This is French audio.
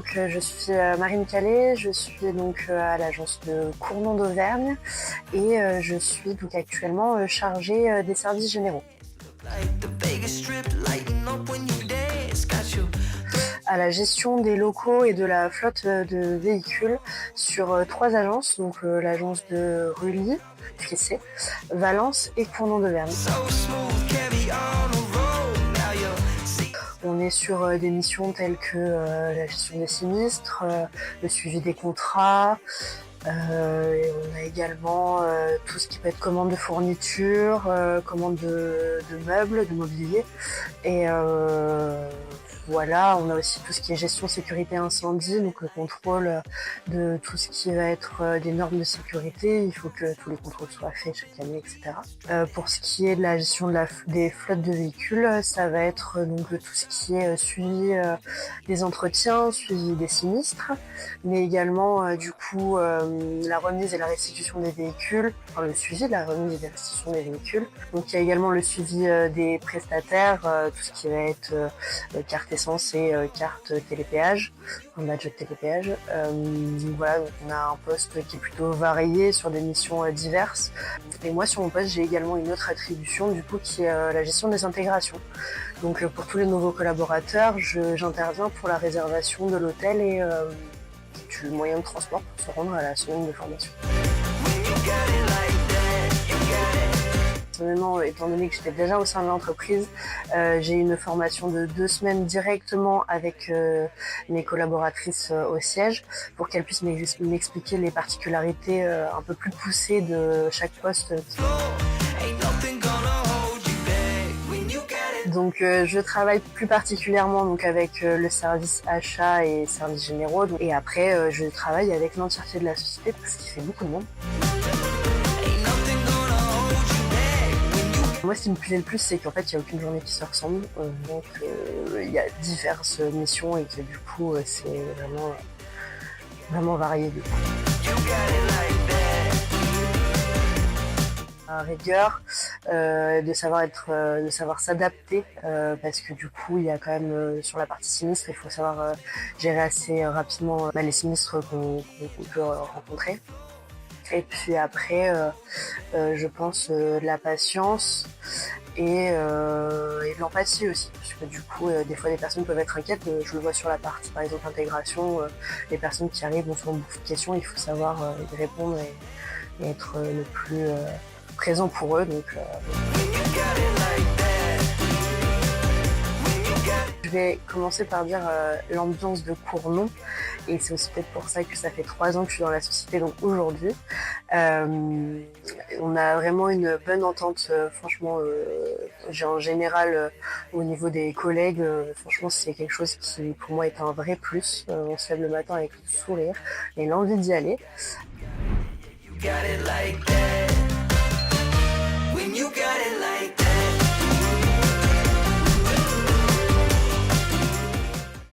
je suis Marine Calais, je suis donc à l'agence de Cournon d'Auvergne et je suis donc actuellement chargée des services généraux. À la gestion des locaux et de la flotte de véhicules sur 3 agences, donc l'agence de Rully, Tricé, Valence et Cournon d'Auvergne. On est sur des missions telles que la gestion des sinistres, le suivi des contrats, et on a également tout ce qui peut être commande de fourniture, commande de meubles, de mobilier. Et voilà, on a aussi tout ce qui est gestion sécurité incendie, donc le contrôle de tout ce qui va être des normes de sécurité. Il faut que tous les contrôles soient faits chaque année, etc. Pour ce qui est de la gestion des flottes de véhicules, ça va être donc tout ce qui est suivi des entretiens, suivi des sinistres, mais également du coup la remise et la restitution des véhicules, enfin le suivi de la remise et de la restitution des véhicules. Donc il y a également le suivi des prestataires, tout ce qui va être carte essence et carte télépéage, un badge de télépéage. Voilà, donc on a un poste qui est plutôt varié sur des missions diverses. Et moi sur mon poste j'ai également une autre attribution du coup qui est la gestion des intégrations. Donc pour tous les nouveaux collaborateurs, j'interviens pour la réservation de l'hôtel et du moyen de transport pour se rendre à la semaine de formation. Personnellement, étant donné que j'étais déjà au sein de l'entreprise, j'ai eu une formation de 2 semaines directement avec mes collaboratrices au siège pour qu'elles puissent m'expliquer les particularités un peu plus poussées de chaque poste. Donc je travaille plus particulièrement donc avec le service achat et services généraux et après je travaille avec l'entièreté de la société parce qu'il fait beaucoup de monde. Moi, ce qui me plaît le plus, c'est qu'en fait, il n'y a aucune journée qui se ressemble. Donc, il y a diverses missions et que du coup, c'est vraiment varié. Du coup. À rigueur, de savoir s'adapter, parce que du coup, il y a quand même sur la partie sinistre, il faut savoir gérer assez rapidement les sinistres qu'on peut rencontrer. Et puis après, je pense de la patience et de l'empathie aussi. Parce que du coup, des fois, des personnes peuvent être inquiètes. Je le vois sur la partie, par exemple, intégration. Les personnes qui arrivent ont souvent beaucoup de questions. Il faut savoir y répondre et être le plus présent pour eux. Donc, je vais commencer par dire l'ambiance de Cournon. Et c'est aussi peut-être pour ça que ça fait 3 ans que je suis dans la société, donc aujourd'hui. On a vraiment une bonne entente, franchement, en général, au niveau des collègues, franchement, c'est quelque chose qui, pour moi, est un vrai plus. On se lève le matin avec le sourire et l'envie d'y aller.